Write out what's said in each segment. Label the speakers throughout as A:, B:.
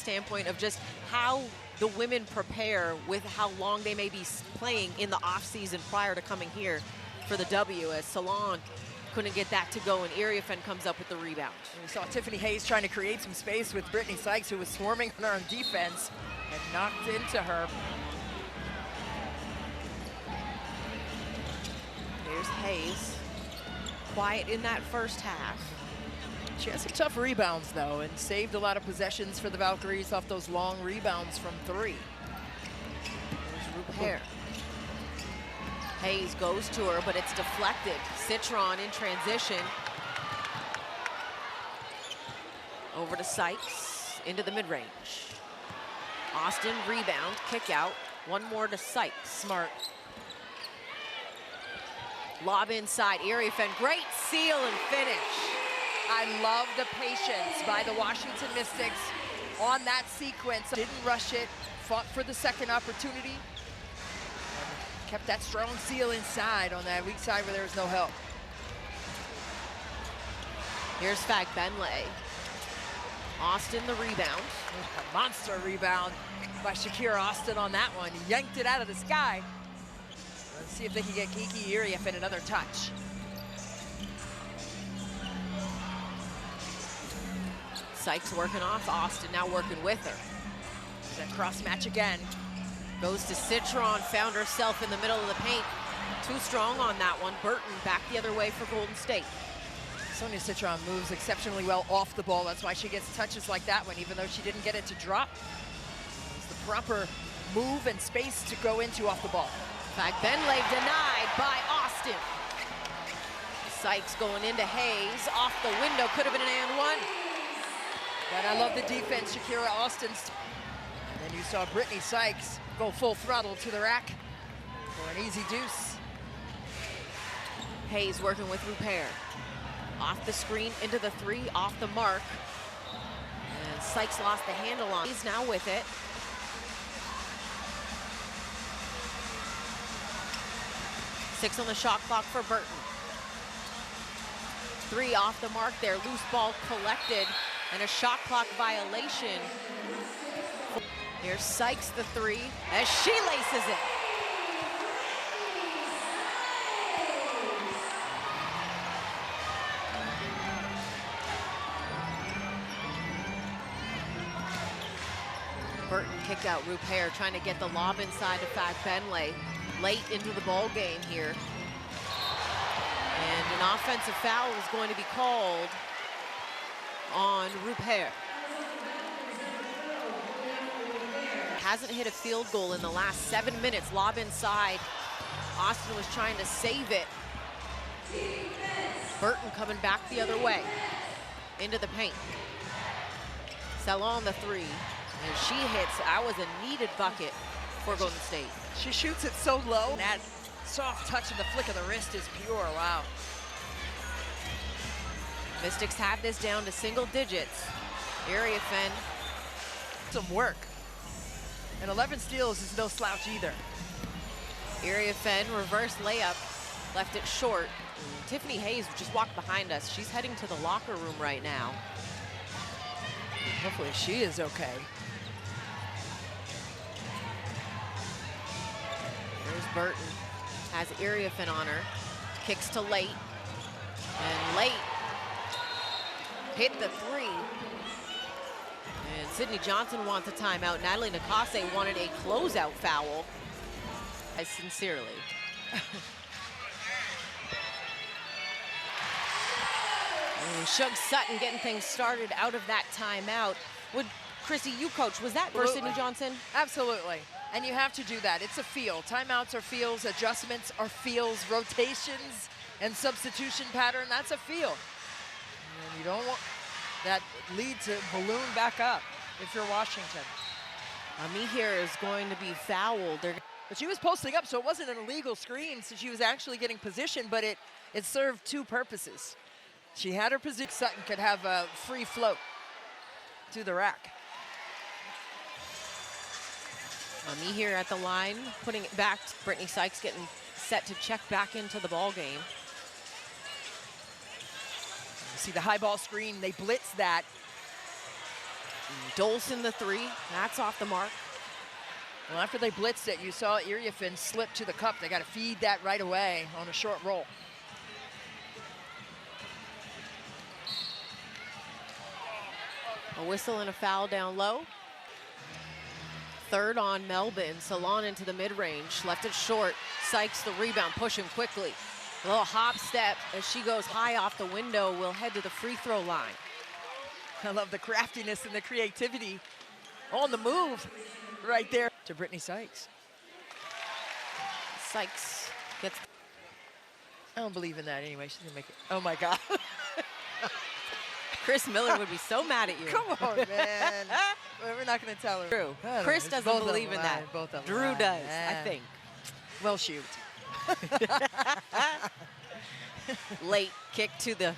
A: standpoint of just how the women prepare with how long they may be playing in the off season prior to coming here for the W, as Salon couldn't get that to go, and Iriafen comes up with the rebound.
B: And we saw Tiffany Hayes trying to create some space with Brittany Sykes, who was swarming on her on defense, and knocked into her.
A: Here's Hayes, quiet in that first half.
B: She has some tough rebounds, though, and saved a lot of possessions for the Valkyries off those long rebounds from three.
A: There's Rupert. Hayes goes to her, but it's deflected. Citron in transition. Over to Sykes, into the mid-range. Austin, rebound, kick out. One more to Sykes.
B: Smart.
A: Lob inside, Iriafen, great seal and finish.
B: I love the patience by the Washington Mystics on that sequence. Didn't rush it, fought for the second opportunity. Kept that strong seal inside on that weak side where there was no help.
A: Here's Fagbenle. Austin the rebound.
B: A monster rebound by Shakira Austin on that one. He yanked it out of the sky. Let's see if they can get Kiki Iriafen another touch.
A: Sykes working off Austin, now working with her.
B: That cross match again.
A: Goes to Citron, found herself in the middle of the paint. Too strong on that one. Burton back the other way for Golden State.
B: Sonia Citron moves exceptionally well off the ball. That's why she gets touches like that one, even though she didn't get it to drop. It's the proper move and space to go into off the ball.
A: Fagbenle denied by Austin. Sykes going into Hayes, off the window, could have been an and one.
B: But I love the defense, Shakira Austin's. And then you saw Brittany Sykes go full throttle to the rack for an easy deuce.
A: Hayes working with Rupert. Off the screen, into the three, off the mark. And Sykes lost the handle on. He's now with it. Six on the shot clock for Burton. Three off the mark there, loose ball collected, and a shot clock violation. Here's Sykes the three, as she laces it. Burton kicked out Rupert, trying to get the lob inside to Fagbenle. Late into the ball game here. And an offensive foul is going to be called on Rupert. Hasn't hit a field goal in the last 7 minutes. Lob inside. Austin was trying to save it. Burton coming back the other way. Into the paint. Salon the three. And she hits. That was a needed bucket for Golden State.
B: She shoots it so low. That soft touch and the flick of the wrist is pure. Wow.
A: Mystics have this down to single digits. Iriafen.
B: Some work. And 11 steals is no slouch either.
A: Iriafen, reverse layup, left it short. And Tiffany Hayes just walked behind us. She's heading to the locker room right now.
B: Hopefully she is okay.
A: There's Burton, has Iriafen on her, kicks to Late, and Late hit the three. And Sydney Johnson wants a timeout. Natalie Nakase wanted a closeout foul. Sincerely. Shug Sutton getting things started out of that timeout. Would Chrissy, you coach, was that for Sydney Johnson?
B: Absolutely. And you have to do that. It's a feel. Timeouts are feels, adjustments are feels, rotations and substitution pattern, that's a feel. And you don't want that lead to balloon back up if you're Washington.
A: Ami here is going to be fouled.
B: But she was posting up, so it wasn't an illegal screen, so she was actually getting position, but it served two purposes. She had her position. Sutton could have a free float to the rack.
A: Ami here at the line, putting it back. Brittany Sykes getting set to check back into the ball game.
B: You see the high ball screen, they blitz that.
A: Dolson the three, that's off the mark.
B: Well, after they blitzed it, you saw Iriafin slip to the cup. They got to feed that right away on a short roll.
A: A whistle and a foul down low. Third on Melbourne. Salon into the mid-range, left it short. Sykes the rebound, pushing quickly. A little hop step as she goes high off the window. Will head to the free throw line.
B: I love the craftiness and the creativity on the move right there to Brittany Sykes.
A: Sykes gets.
B: I don't believe in that anyway. She's gonna make it. Oh my God.
A: Chris Miller would be so mad at you.
B: Come on, man. We're not gonna tell her.
A: True. Chris doesn't believe in that.
B: Both of them.
A: Drew does, I think.
B: Well, shoot.
A: Late kick to the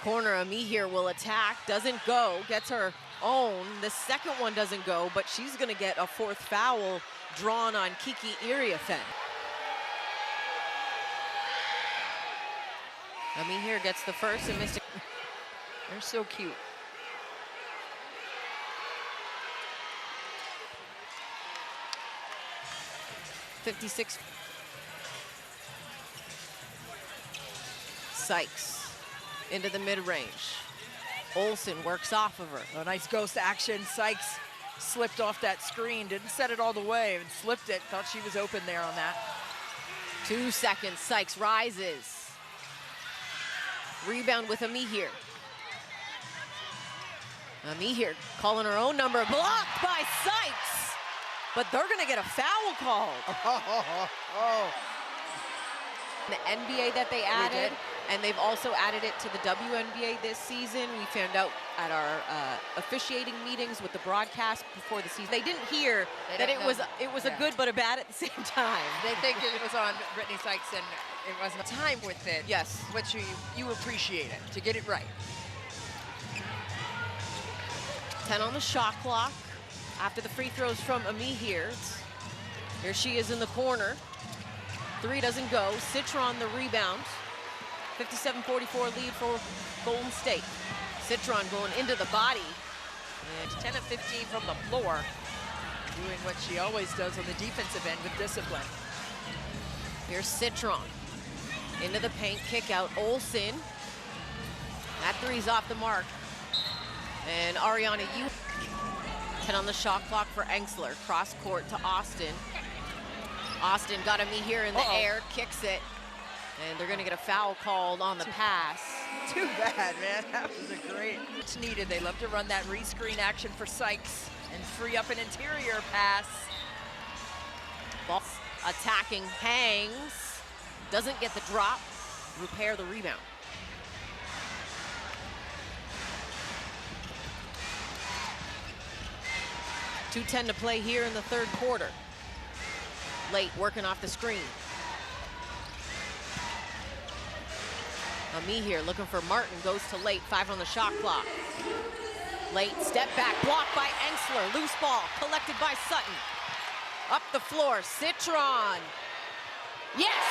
A: corner. Amihir will attack, doesn't go, gets her own. The second one doesn't go, but she's gonna get a fourth foul drawn on Kiki Iriafin. Amihir gets the first and missed it.
B: They're so cute.
A: .56. Sykes into the mid-range. Olsen works off of her.
B: A nice ghost action. Sykes slipped off that screen, didn't set it all the way and slipped it. Thought she was open there on that.
A: 2 seconds, Sykes rises. Rebound with Amihir. Amihir calling her own number, blocked by Sykes, but they're gonna get a foul called. The NBA that they added, and they've also added it to the WNBA this season. We found out at our officiating meetings with the broadcast before the season. They didn't hear that it was a good but a bad at the same time.
B: They think it was on Brittany Sykes and it wasn't time with it.
A: Yes.
B: Which you appreciate it, to get it right.
A: 10 on the shot clock after the free throws from Amihir. Here she is in the corner. 3 doesn't go. Citron the rebound. 57-44 lead for Golden State. Citron going into the body.
B: And 10 of 15 from the floor. Doing what she always does on the defensive end with discipline.
A: Here's Citron. Into the paint, kick out. Olsen. That three's off the mark. And Ariana, 10 on the shot clock for Engsler. Cross court to Austin. Austin got Amihir in the air, kicks it. And they're gonna get a foul called on the pass.
B: Too bad, man. That was a great. It's needed. They love to run that rescreen action for Sykes and free up an interior pass.
A: Ball attacking, hangs. Doesn't get the drop. Repair the rebound. .210 to play here in the third quarter. Late working off the screen. Amihir looking for Martin, goes to Late, 5 on the shot clock. Late, step back, blocked by Engsler, loose ball, collected by Sutton. Up the floor, Citron. Yes!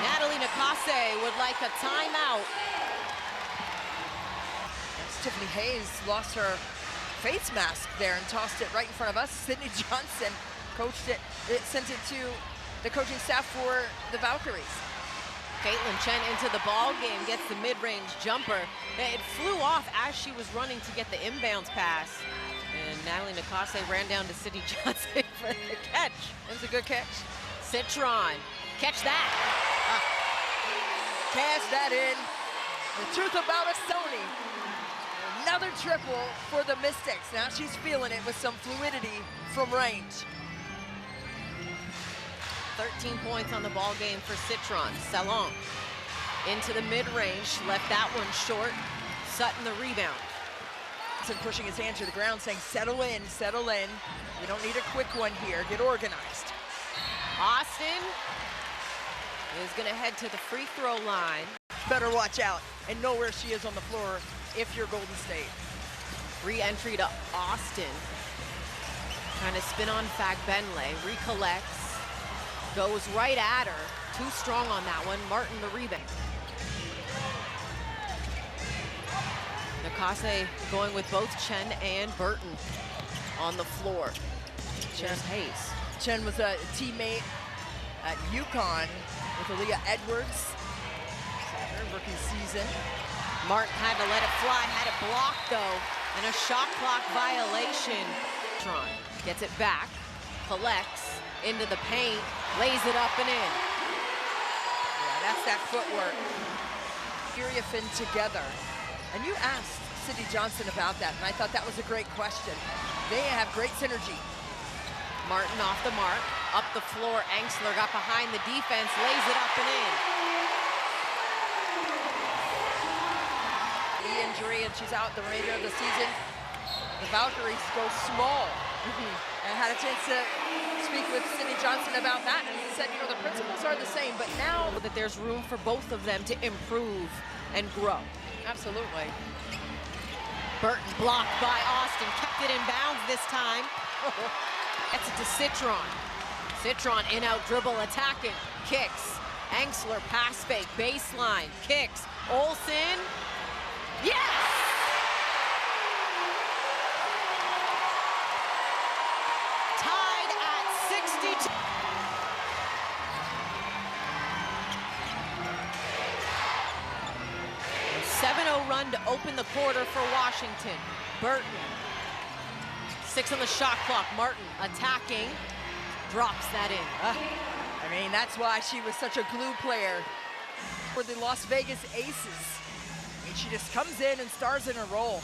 A: Natalie Nakase would like a timeout.
B: Tiffany Hayes lost her face mask there and tossed it right in front of us. Sydney Johnson coached it, sent it to the coaching staff for the Valkyries.
A: Caitlin Chen into the ball game, gets the mid-range jumper. It flew off as she was running to get the inbounds pass. And Natalie Nakase ran down to Sydney Johnson for the catch.
B: It was a good catch.
A: Citron, catch that.
B: Cash that in. The truth about a Sony. Another triple for the Mystics. Now she's feeling it with some fluidity from range.
A: 13 points on the ball game for Citron. Salon into the mid-range, left that one short. Sutton the rebound.
B: And pushing his hand to the ground, saying, settle in, settle in. We don't need a quick one here. Get organized.
A: Austin is going to head to the free throw line.
B: Better watch out and know where she is on the floor if you're Golden State.
A: Re-entry to Austin. Trying to spin on Fagbenle. Recollects. Goes right at her. Too strong on that one. Martin the rebound. Nakase going with both Chen and Burton on the floor. Chen Hayes.
B: Chen was a teammate at UConn with Aaliyah Edwards. Her rookie season.
A: Martin had to let it fly, had it blocked though, and a shot clock violation. Tron gets it back, collects into the paint, lays it up and in.
B: Yeah, that's that footwork. Area fin together. And you asked Sydney Johnson about that, and I thought that was a great question. They have great synergy.
A: Martin off the mark, up the floor, Angsler got behind the defense, lays it up and in.
B: The injury, and she's out the remainder of the season. The Valkyries go small. I had a chance to speak with Sydney Johnson about that, and he said, you know, the principles are the same, but now
A: that there's room for both of them to improve and grow.
B: Absolutely.
A: Burton blocked by Austin, kept it in bounds this time. Gets it to Citron. Citron in-out dribble, attacking, kicks. Angsler pass fake, baseline, kicks. Olsen, yes! Tied at 62. A 7-0 run to open the quarter for Washington. Burton. 6 on the shot clock. Martin attacking, drops that in.
B: I mean, that's why she was such a glue player for the Las Vegas Aces. I mean, she just comes in and stars in her role.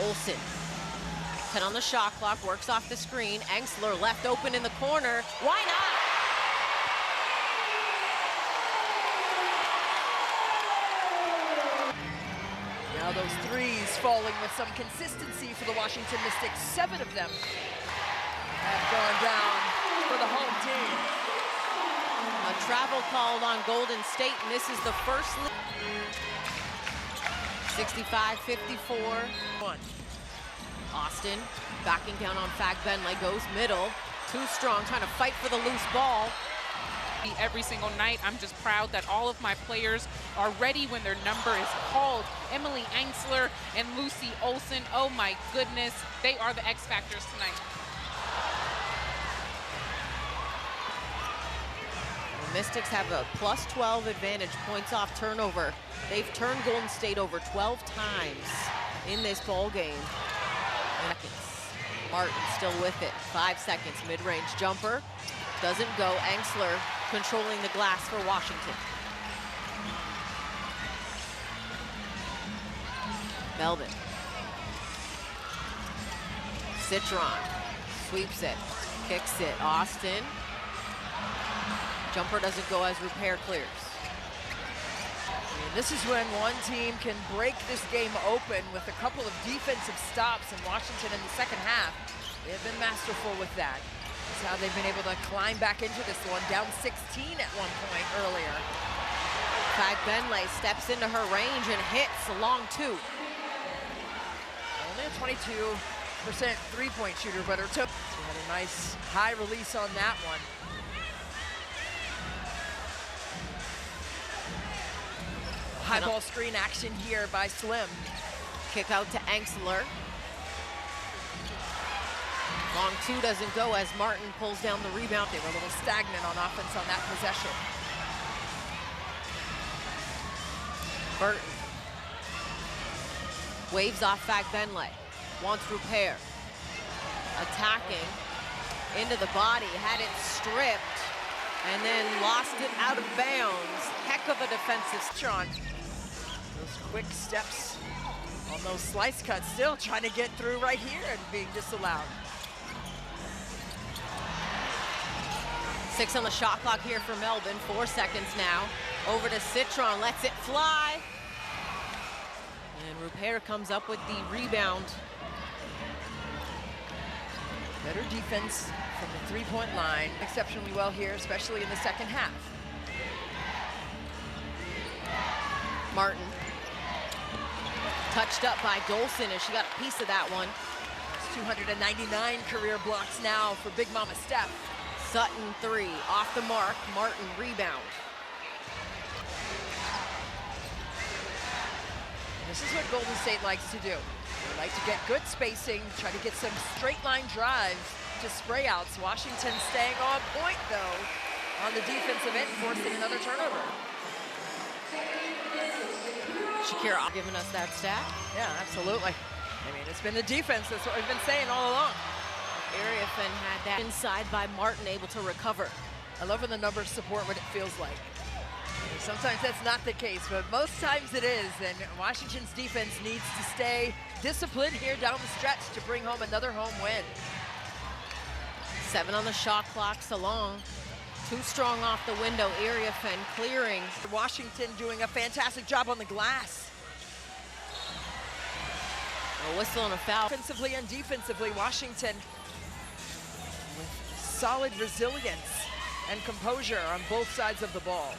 A: Olsen, 10 on the shot clock, works off the screen. Angsler left open in the corner. Why not?
B: Now those threes falling with some consistency for the Washington Mystics. 7 of them have gone down for the home team.
A: A travel called on Golden State, and this is the first 65-54. Austin backing down on Fagbenle, goes middle. Too strong, trying to fight for the loose ball.
C: Every single night, I'm just proud that all of my players are ready when their number is called. Emily Angsler and Lucy Olsen, oh my goodness, they are the X factors tonight.
A: The Mystics have a plus 12 advantage, points off turnover. They've turned Golden State over 12 times in this ball game. Martin still with it, 5 seconds, mid-range jumper. Doesn't go. Angsler controlling the glass for Washington. Melvin. Citron sweeps it, kicks it. Austin. Jumper doesn't go as Repair clears.
B: And this is when one team can break this game open with a couple of defensive stops, in Washington in the second half. They have been masterful with that. That's how they've been able to climb back into this one, down 16 at one point earlier.
A: Fagbenle steps into her range and hits a long 2.
B: Only a 22% three-point shooter, but her took. She had a nice high release on that one. High ball screen action here by Slim.
A: Kick out to Angsler. Long 2 doesn't go as Martin pulls down the rebound.
B: They were a little stagnant on offense on that possession.
A: Burton. Waves off Fagbenle. Wants Repair. Attacking. Into the body. Had it stripped. And then lost it out of bounds. Heck of a defensive strong.
B: Those quick steps on those slice cuts, still trying to get through right here and being disallowed.
A: 6 on the shot clock here for Melbourne. 4 seconds now. Over to Citron, lets it fly. And Repair comes up with the rebound.
B: Better defense from the three-point line. Exceptionally well here, especially in the second half.
A: Martin. Touched up by Dolson as she got a piece of that one.
B: It's 299 career blocks now for Big Mama Steph.
A: Sutton 3, off the mark. Martin rebound.
B: This is what Golden State likes to do. They like to get good spacing, try to get some straight line drives to spray outs. Washington staying on point, though, on the defensive end, forcing another turnover.
A: Shakira giving us that stat.
B: Yeah, absolutely. I mean, it's been the defense. That's what we've been saying all along.
A: Area Finn had that inside by Martin, able to recover.
B: I love when the numbers support what it feels like. Sometimes that's not the case, but most times it is, and Washington's defense needs to stay disciplined here down the stretch to bring home another home win.
A: 7 on the shot clock, Salon. Too strong off the window, Area Finn clearing.
B: Washington doing a fantastic job on the glass.
A: A whistle and a foul.
B: Offensively and defensively, Washington with solid resilience and composure on both sides of the ball.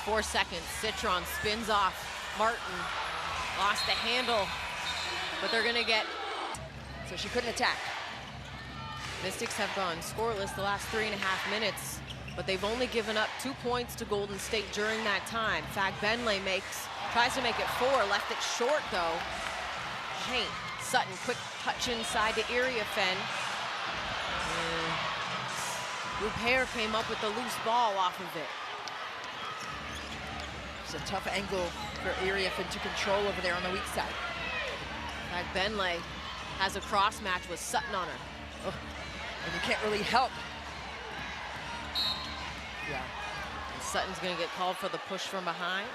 A: 4 seconds, Citron spins off. Martin lost the handle, but they're gonna get.
B: So she couldn't attack.
A: Mystics have gone scoreless the last 3.5 minutes, but they've only given up 2 points to Golden State during that time. Fagbenle tries to make it 4, left it short though. Paint, Sutton, quick touch inside to Area Finn. Rupert came up with the loose ball off of it.
B: It's a tough angle for Area Finn to control over there on the weak side.
A: Fagbenle has a cross match with Sutton on her.
B: Oh, and you can't really help. Yeah.
A: And Sutton's gonna get called for the push from behind.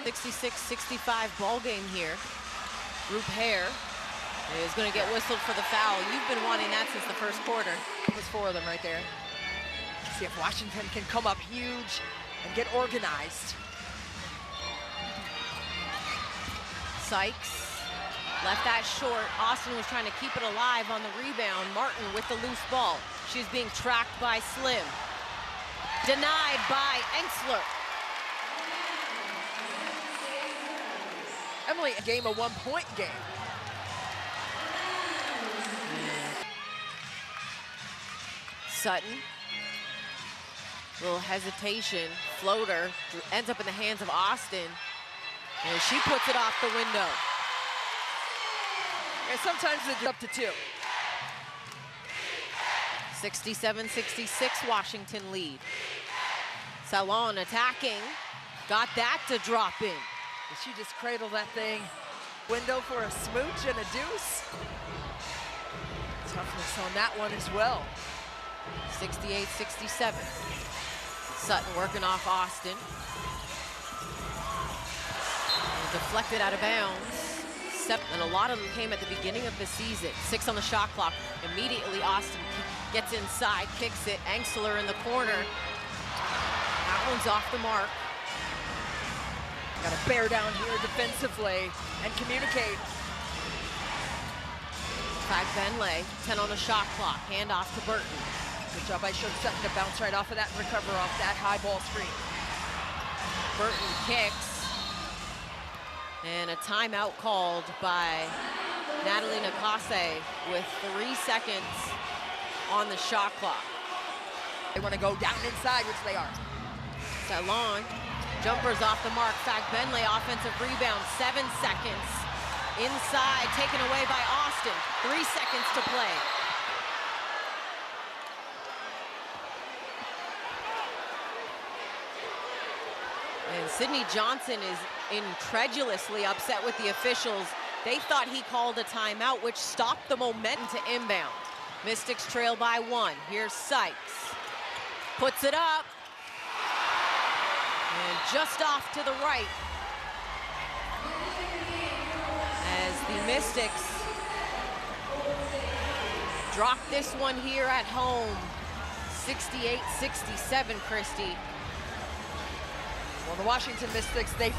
A: 66-65 ball game here. Rupert is gonna get whistled for the foul. You've been wanting that since the first quarter.
B: There's 4 of them right there. See if Washington can come up huge and get organized.
A: Sykes left that short. Austin was trying to keep it alive on the rebound. Martin with the loose ball. She's being tracked by Slim. Denied by Engsler.
B: Emily, a game, a 1-point game.
A: Sutton. Little hesitation. Floater ends up in the hands of Austin. And she puts it off the window.
B: And sometimes it's up to 2.
A: 67-66 Washington lead. Salon attacking. Got that to drop in.
B: She just cradled that thing. Window for a smooch and a deuce. Toughness on that one as well.
A: 68-67. Sutton working off Austin. Deflected out of bounds. And a lot of them came at the beginning of the season. 6 on the shot clock. Immediately Austin gets inside, kicks it. Engsler in the corner. That one's off the mark.
B: Got to bear down here defensively and communicate.
A: Fagbenle, 10 on the shot clock. Hand off to Burton.
B: Good job by Sutton to bounce right off of that and recover off that high ball screen.
A: Burton kicks. And a timeout called by Natalie Nakase with 3 seconds on the shot clock.
B: They want to go down inside, which they are.
A: Salon, jumpers off the mark. Fagbenle, offensive rebound, 7 seconds. Inside, taken away by Austin. 3 seconds to play. And Sydney Johnson is incredulously upset with the officials. They thought he called a timeout, which stopped the momentum to inbound. Mystics trail by 1. Here's Sykes. Puts it up. And just off to the right. As the Mystics drop this one here at home. 68-67, Christy.
B: Well, the Washington Mystics, they